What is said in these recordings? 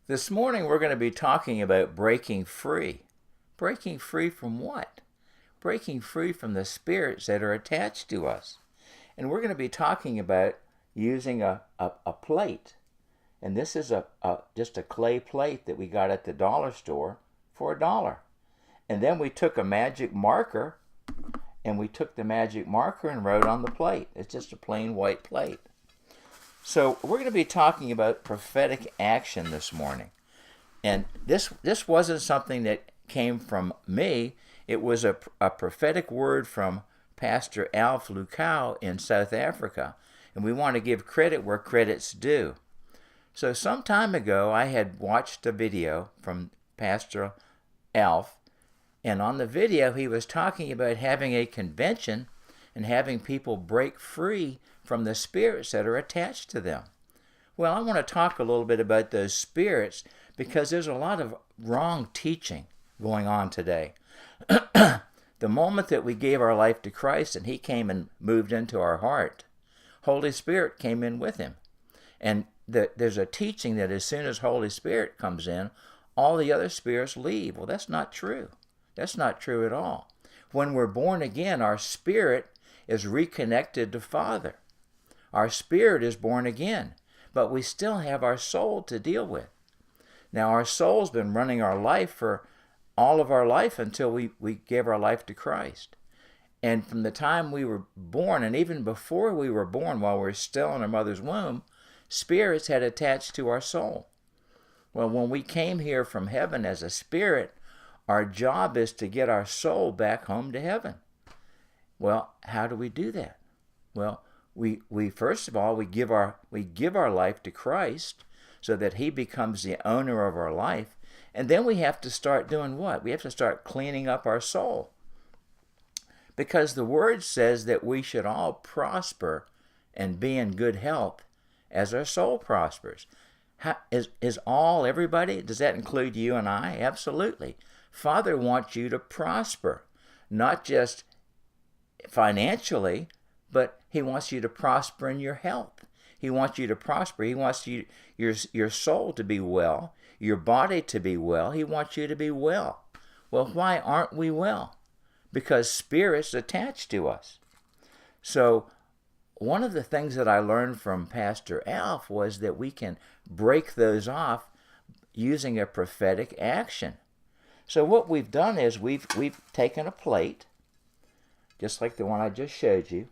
This morning we're going to be talking about breaking free. Breaking free from what? Breaking free from the spirits that are attached to us. And we're going to be talking about using a plate. And this is just a clay plate that we got at the dollar store for $1. And then we took a magic marker and and wrote on the plate. It's just a plain white plate. So we're going to be talking about prophetic action this morning. And this wasn't something that came from me. It was a prophetic word from Pastor Alf Lukau in South Africa. And we want to give credit where credit's due. So some time ago, I had watched a video from Pastor Alf. And on the video, he was talking about having a convention and having people break free from the spirits that are attached to them. Well, I want to talk a little bit about those spirits because there's a lot of wrong teaching going on today. The moment that we gave our life to Christ and He came and moved into our heart, Holy Spirit came in with Him. And there's a teaching that as soon as Holy Spirit comes in, all the other spirits leave. Well, that's not true. That's not true at all. When we're born again, our spirit is reconnected to Father. Our spirit is born again, but we still have our soul to deal with. Now, our soul's been running our life for all of our life until we gave our life to Christ. And from the time we were born, and even before we were born, while we were still in our mother's womb, spirits had attached to our soul. Well, when we came here from heaven as a spirit, our job is to get our soul back home to heaven. Well, how do we do that? Well, we first of all, we give our life to Christ so that He becomes the owner of our life. And then we have to start doing what? We have to start cleaning up our soul. Because the Word says that we should all prosper and be in good health as our soul prospers. Is everybody? Does that include you and I? Absolutely. Father wants you to prosper, not just financially, but He wants you to prosper in your health. He wants you to prosper. He wants your soul to be well, your body to be well. He wants you to be well. Well, why aren't we well? Because spirits attach to us. So one of the things that I learned from Pastor Alf was that we can break those off using a prophetic action. So what we've done is we've taken a plate, just like the one I just showed you,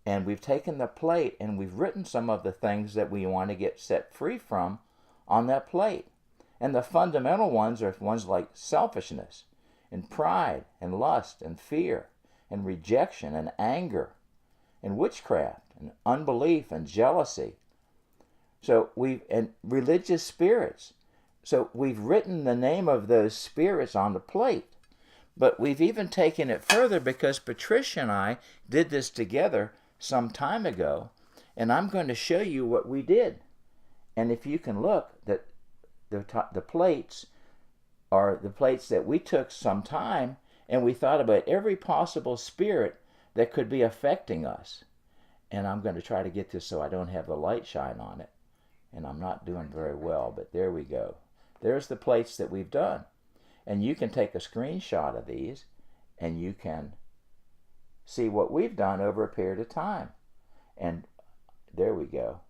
and we've taken the plate and we've written some of the things that we want to get set free from on that plate. And the fundamental ones are ones like selfishness and pride and lust and fear and rejection and anger and witchcraft and unbelief and jealousy. And religious spirits. So we've written the name of those spirits on the plate. But we've even taken it further because Patricia and I did this together some time ago, and I'm going to show you what we did. And if you can look, that the plates are the plates that we took some time, and we thought about every possible spirit that could be affecting us. And I'm going to try to get this so I don't have the light shine on it. And I'm not doing very well, but there we go. There's the plates that we've done. And you can take a screenshot of these, and you can see what we've done over a period of time. And there we go.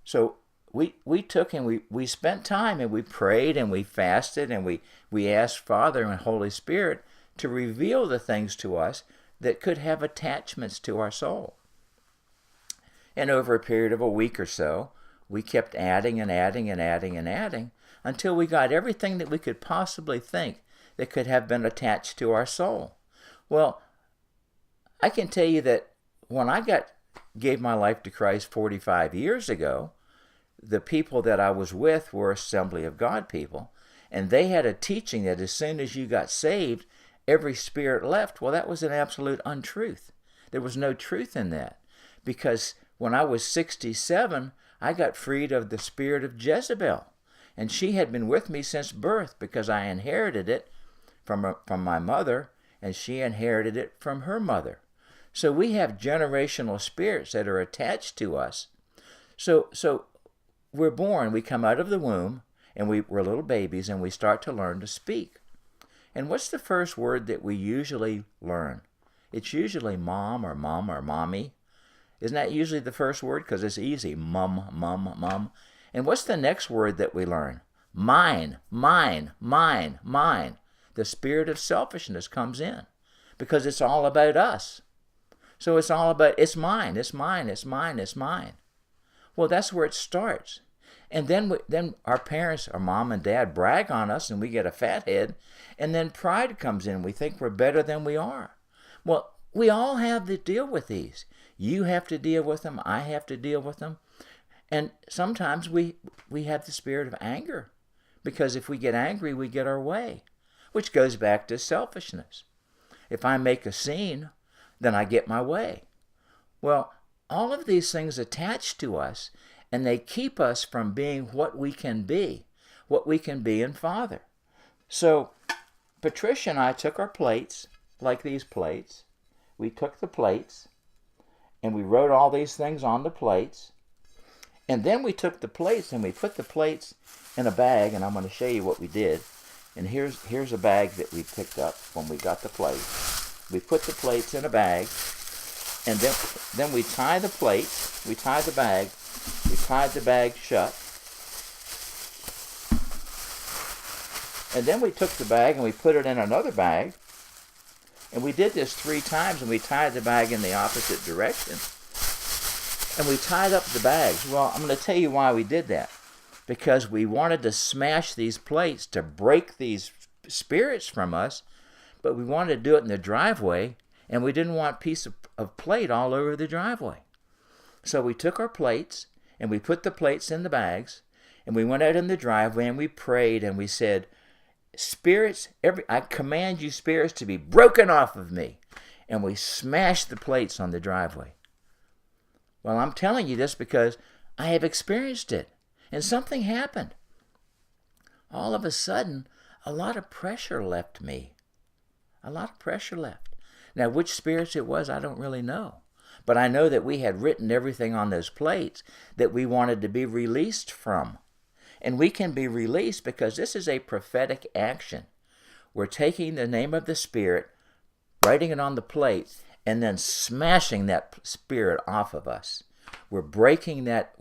So we took and we spent time and we prayed and we fasted and we asked Father and Holy Spirit to reveal the things to us that could have attachments to our soul. And over a period of a week or so, we kept adding and adding and adding and adding until we got everything that we could possibly think that could have been attached to our soul. Well, I can tell you that when I gave my life to Christ 45 years ago, the people that I was with were Assembly of God people, and they had a teaching that as soon as you got saved, every spirit left. Well, that was an absolute untruth. There was no truth in that, because when I was 67, I got freed of the spirit of Jezebel, and she had been with me since birth because I inherited it from my mother, and she inherited it from her mother. So we have generational spirits that are attached to us. So we're born, we come out of the womb, and we're little babies, and we start to learn to speak. And what's the first word that we usually learn? It's usually mom or mommy. Isn't that usually the first word? Because it's easy. Mum, mum, mum. And what's the next word that we learn? Mine, mine, mine, mine. The spirit of selfishness comes in because it's all about us. So it's all about, it's mine, it's mine, it's mine, it's mine. Well, that's where it starts. And then our parents, our mom and dad, brag on us and we get a fat head. And then pride comes in. We think we're better than we are. Well, we all have to deal with these. You have to deal with them. I have to deal with them. And sometimes we have the spirit of anger. Because if we get angry, we get our way. Which goes back to selfishness. If I make a scene, then I get my way. Well, all of these things attach to us, and they keep us from being what we can be in Father. So, Patricia and I took our plates, like these plates. We took the plates, and we wrote all these things on the plates. And then we took the plates, and we put the plates in a bag, and I'm going to show you what we did. And here's a bag that we picked up when we got the plates. We put the plates in a bag, and then we tie the plates, we tie the bag, we tied the bag shut. And then we took the bag and we put it in another bag. And we did this 3 times, and we tied the bag in the opposite direction. And we tied up the bags. Well, I'm going to tell you why we did that. Because we wanted to smash these plates to break these spirits from us, but we wanted to do it in the driveway, and we didn't want a piece of plate all over the driveway. So we took our plates, and we put the plates in the bags, and we went out in the driveway, and we prayed, and we said, spirits, I command you spirits to be broken off of me. And we smashed the plates on the driveway. Well, I'm telling you this because I have experienced it. And something happened. All of a sudden, a lot of pressure left me. A lot of pressure left. Now, which spirits it was, I don't really know. But I know that we had written everything on those plates that we wanted to be released from. And we can be released because this is a prophetic action. We're taking the name of the spirit, writing it on the plate, and then smashing that spirit off of us. We're breaking that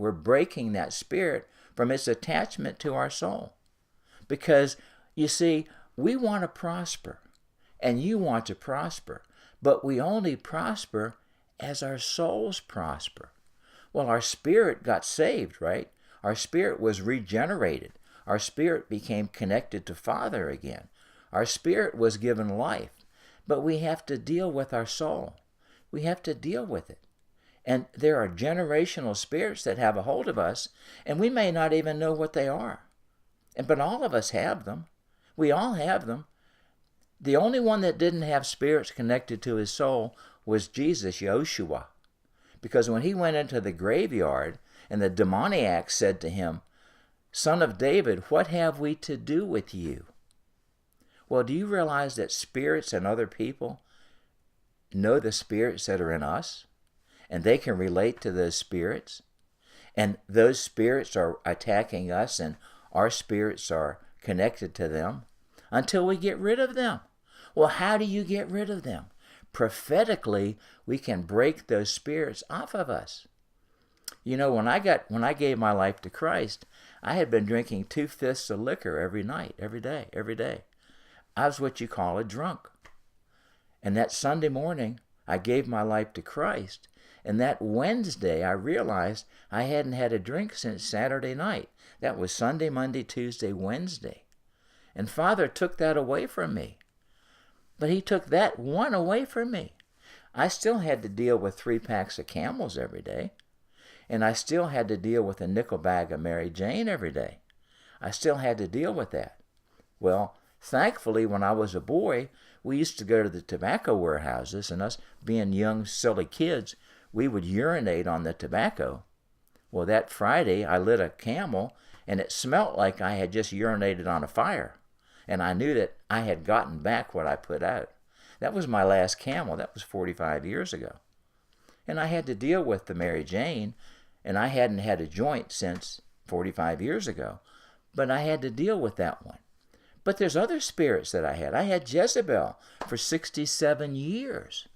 spirit from its attachment to our soul. Because, you see, we want to prosper, and you want to prosper, but we only prosper as our souls prosper. Well, our spirit got saved, right? Our spirit was regenerated. Our spirit became connected to Father again. Our spirit was given life, but we have to deal with our soul. We have to deal with it. And there are generational spirits that have a hold of us, and we may not even know what they are. But all of us have them. We all have them. The only one that didn't have spirits connected to his soul was Jesus, Yeshua. Because when he went into the graveyard, and the demoniac said to him, Son of David, what have we to do with you? Well, do you realize that spirits and other people know the spirits that are in us? And they can relate to those spirits. And those spirits are attacking us, and our spirits are connected to them until we get rid of them. Well, how do you get rid of them? Prophetically, we can break those spirits off of us. You know, when I gave my life to Christ, I had been drinking 2/5 of liquor every night, every day. I was what you call a drunk. And that Sunday morning, I gave my life to Christ. And that Wednesday, I realized I hadn't had a drink since Saturday night. That was Sunday, Monday, Tuesday, Wednesday. And Father took that away from me. But he took that one away from me. I still had to deal with 3 packs of Camels every day. And I still had to deal with a nickel bag of Mary Jane every day. I still had to deal with that. Well, thankfully, when I was a boy, we used to go to the tobacco warehouses, and us being young, silly kids, we would urinate on the tobacco. Well, that Friday, I lit a Camel, and it smelt like I had just urinated on a fire. And I knew that I had gotten back what I put out. That was my last Camel. That was 45 years ago. And I had to deal with the Mary Jane, and I hadn't had a joint since 45 years ago. But I had to deal with that one. But there's other spirits that I had. I had Jezebel for 67 years.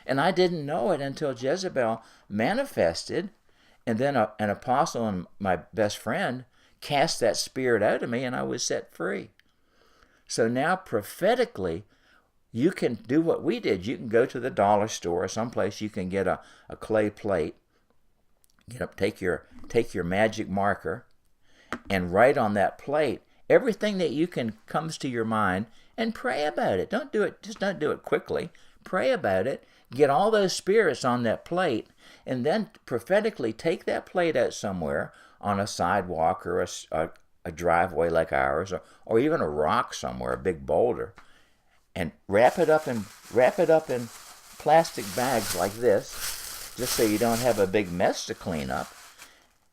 And I didn't know it until Jezebel manifested. And then an apostle and my best friend cast that spirit out of me, and I was set free. So now prophetically, you can do what we did. You can go to the dollar store or someplace. You can get a clay plate. Take your magic marker and write on that plate everything that you can comes to your mind and pray about it. Don't do it quickly. Pray about it. Get all those spirits on that plate, and then prophetically take that plate out somewhere on a sidewalk or a driveway like ours, or even a rock somewhere, a big boulder, and wrap it up in plastic bags like this, just so you don't have a big mess to clean up.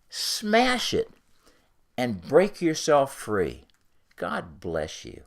Smash it and break yourself free. God bless you.